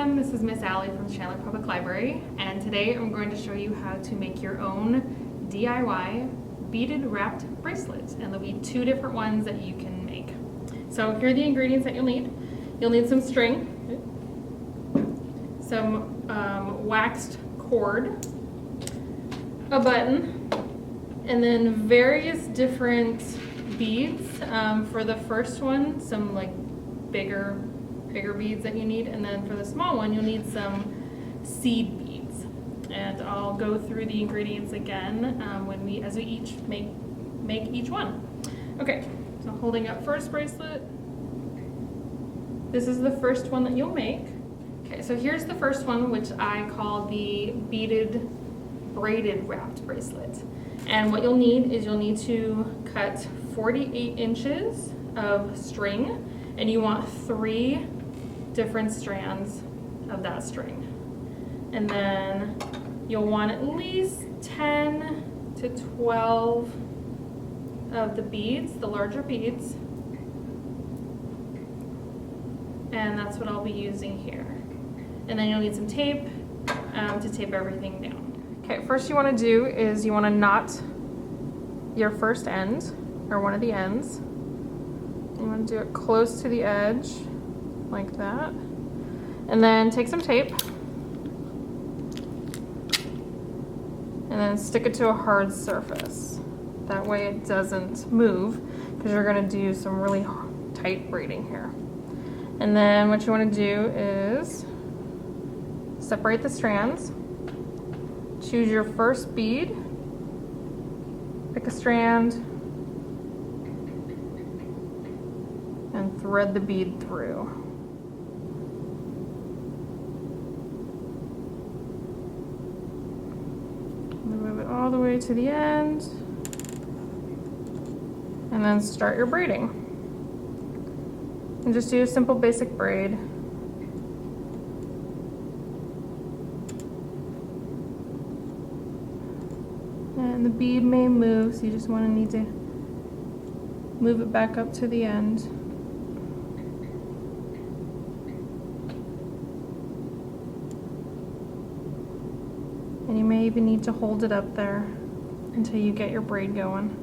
everyone, this is Miss Ally from the Chandler Public Library, and today I'm going to show you how to make your own DIY beaded wrapped bracelets, and there'll be two different ones that you can make. So here are the ingredients that you'll need. You'll need some string, some waxed cord, a button, and then various different beads. For the first one, some like bigger beads that you need, and then for the small one you'll need some seed beads. And I'll go through the ingredients again as we each make each one. Okay, so holding up first bracelet. This is the first one that you'll make. Okay, so here's the first one, which I call the beaded braided wrapped bracelet. And what you'll need is you'll need to cut 48 inches of string, and you want 3 different strands of that string. And then you'll want at least 10 to 12 of the beads, the larger beads. And that's what I'll be using here. And then you'll need some tape to tape everything down. Okay, first you want to do is you want to knot your first end, or one of the ends. You want to do it close to the edge, like that. And then take some tape and then stick it to a hard surface. That way it doesn't move, because you're going to do some really tight braiding here. And then what you want to do is separate the strands. Choose your first bead, pick a strand, and thread the bead through. Move it all the way to the end, and then start your braiding. And just do a simple basic braid. And the bead may move, so you just need to move it back up to the end. And you may even need to hold it up there until you get your braid going.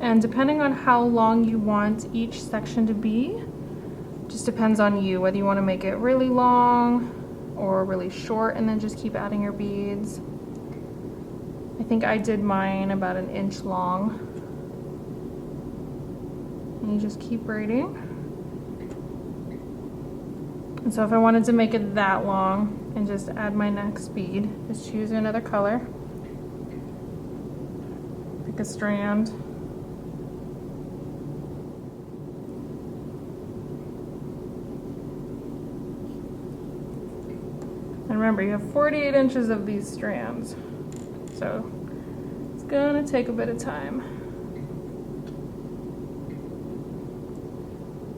And depending on how long you want each section to be, just depends on you, whether you want to make it really long or really short and then just keep adding your beads. I think I did mine about 1 inch long. And you just keep braiding. And so if I wanted to make it that long and just add my next bead, just choose another color. Pick a strand. And remember, you have 48 inches of these strands, so it's gonna take a bit of time.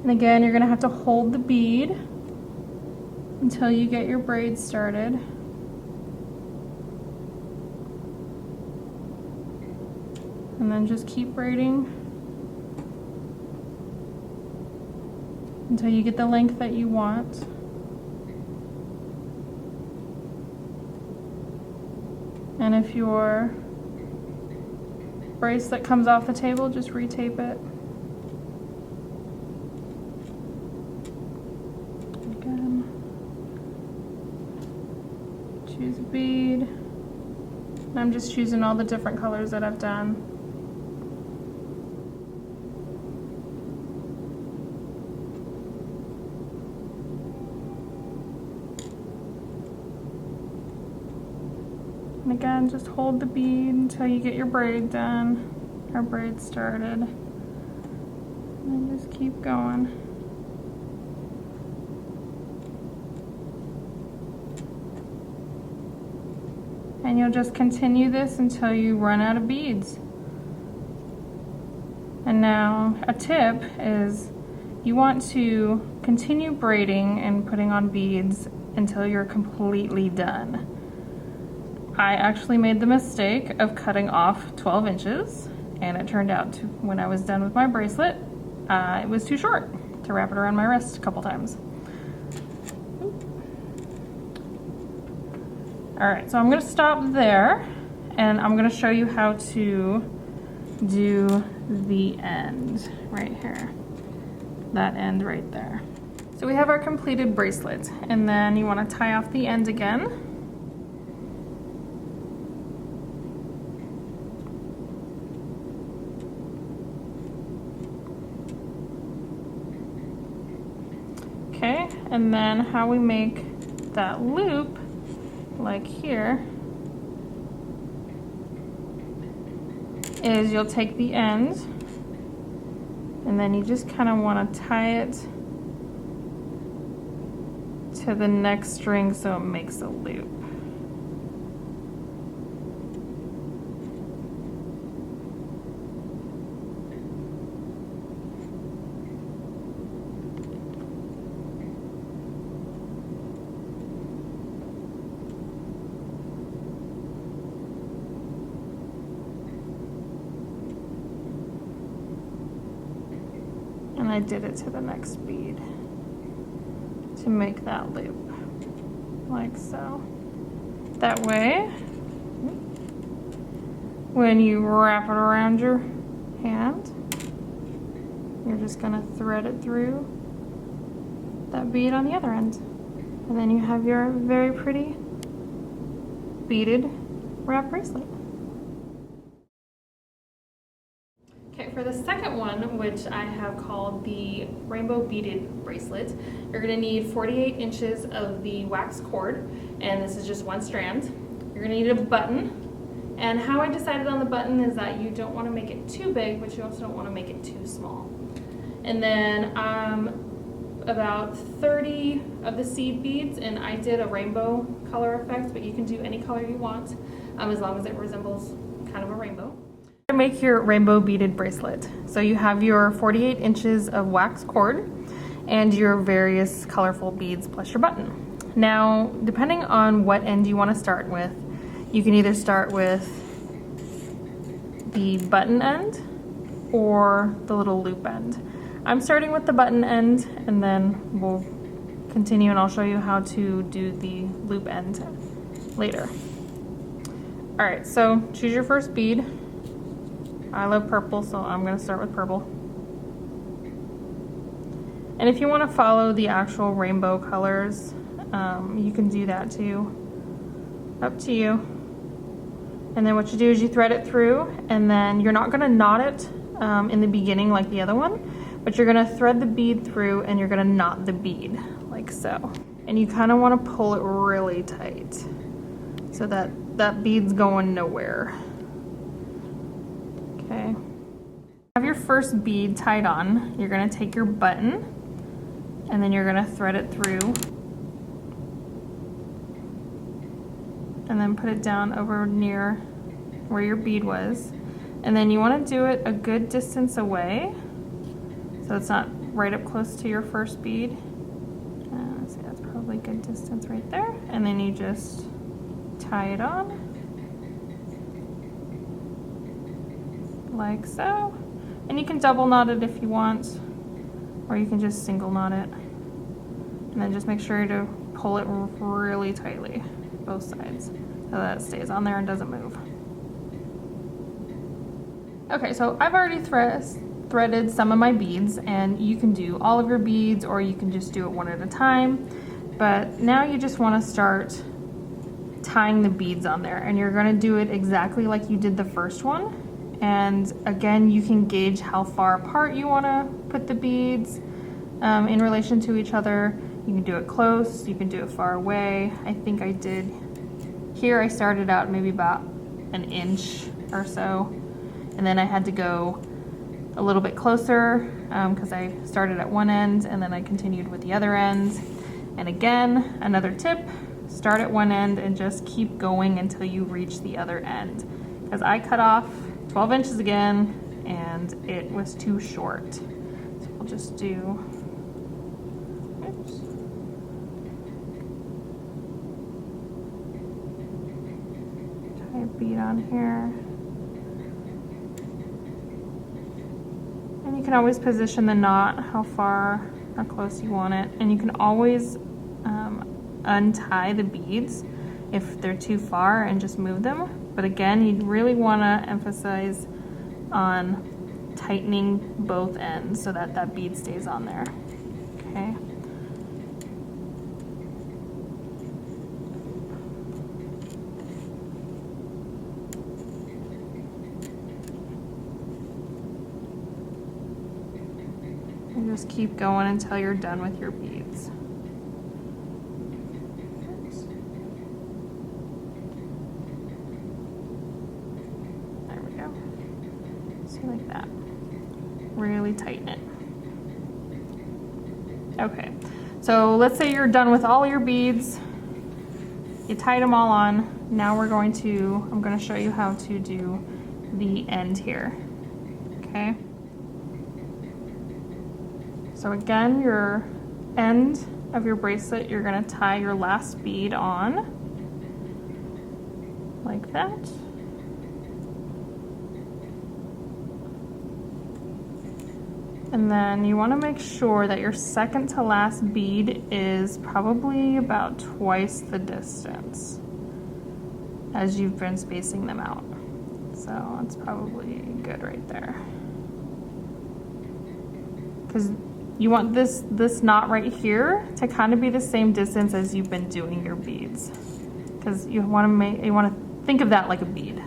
And again, you're gonna have to hold the bead until you get your braid started. And then just keep braiding until you get the length that you want. And if your bracelet comes off the table, just retape it. Again, choose a bead. And I'm just choosing all the different colors that I've done. And again, just hold the bead until you get your braid done, or braid started. And then just keep going. And you'll just continue this until you run out of beads. And now a tip is you want to continue braiding and putting on beads until you're completely done. I actually made the mistake of cutting off 12 inches, and it turned out when I was done with my bracelet, it was too short to wrap it around my wrist a couple times. All right, so I'm gonna stop there, and I'm gonna show you how to do the end right here. That end right there. So we have our completed bracelet, and then you want to tie off the end again. Okay, and then how we make that loop, like here, is you'll take the end, and then you just kind of want to tie it to the next string so it makes a loop. And I did it to the next bead to make that loop, like so. That way, when you wrap it around your hand, you're just gonna thread it through that bead on the other end. And then you have your very pretty beaded wrap bracelet. Okay, for the second one, which I have called the rainbow beaded bracelet, you're gonna need 48 inches of the wax cord, and this is just one strand. You're gonna need a button, and how I decided on the button is that you don't wanna make it too big, but you also don't wanna make it too small. And then about 30 of the seed beads, and I did a rainbow color effect, but you can do any color you want, as long as it resembles kind of a rainbow. To make your rainbow beaded bracelet. So you have your 48 inches of wax cord and your various colorful beads plus your button. Now, depending on what end you want to start with, you can either start with the button end or the little loop end. I'm starting with the button end, and then we'll continue and I'll show you how to do the loop end later. All right, so choose your first bead. I love purple, so I'm gonna start with purple. And if you wanna follow the actual rainbow colors, you can do that too, up to you. And then what you do is you thread it through, and then you're not gonna knot it in the beginning like the other one, but you're gonna thread the bead through and you're gonna knot the bead, like so. And you kinda wanna pull it really tight so that that bead's going nowhere. Okay. Have your first bead tied on. You're gonna take your button and then you're gonna thread it through and then put it down over near where your bead was. And then you wanna do it a good distance away so it's not right up close to your first bead. So that's probably a good distance right there. And then you just tie it on. Like so, and you can double knot it if you want, or you can just single knot it, and then just make sure to pull it really tightly, both sides, so that it stays on there and doesn't move. Okay, so I've already threaded some of my beads, and you can do all of your beads or you can just do it one at a time, but now you just want to start tying the beads on there, and you're going to do it exactly like you did the first one. And again, you can gauge how far apart you want to put the beads in relation to each other. You can do it close, you can do it far away. I think I did, here I started out maybe about an inch or so, and then I had to go a little bit closer because I started at one end and then I continued with the other end. And again, another tip, start at one end and just keep going until you reach the other end. Because I cut off 12 inches again, and it was too short. So we'll just do, oops. bead on here. And you can always position the knot, how close you want it. And you can always untie the beads if they're too far and just move them. But again, you really want to emphasize on tightening both ends so that that bead stays on there, okay? And just keep going until you're done with your beads. There we go. See, like that. Really tighten it. Okay, so let's say you're done with all your beads. You tied them all on. Now I'm going to show you how to do the end here, okay? So again, your end of your bracelet, you're gonna tie your last bead on, like that. And then you wanna make sure that your second to last bead is probably about twice the distance as you've been spacing them out. So it's probably good right there. Because you want this knot right here to kind of be the same distance as you've been doing your beads. Because you want to think of that like a bead.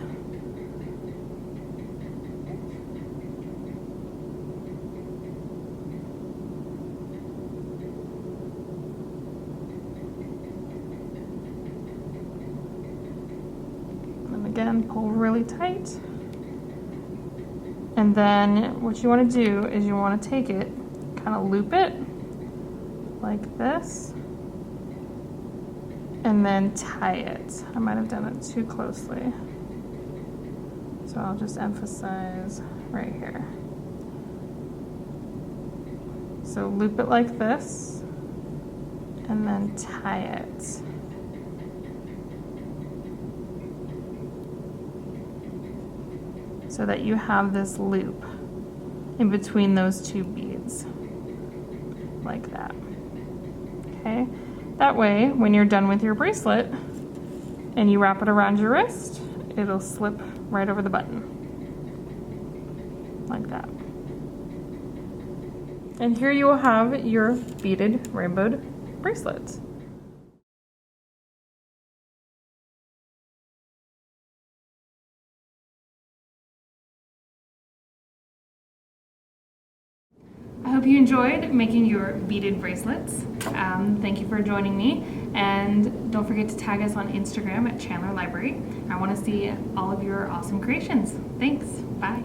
And again, pull really tight. And then what you want to do is you want to take it, kind of loop it like this, and then tie it. I might have done it too closely, so I'll just emphasize right here. So loop it like this, and then tie it. So that you have this loop in between those two beads, like that, okay? That way, when you're done with your bracelet and you wrap it around your wrist, it'll slip right over the button, like that. And here you will have your beaded rainbowed bracelet. I hope you enjoyed making your beaded bracelets. Thank you for joining me, and don't forget to tag us on Instagram at Chandler Library. I want to see all of your awesome creations. Thanks. Bye.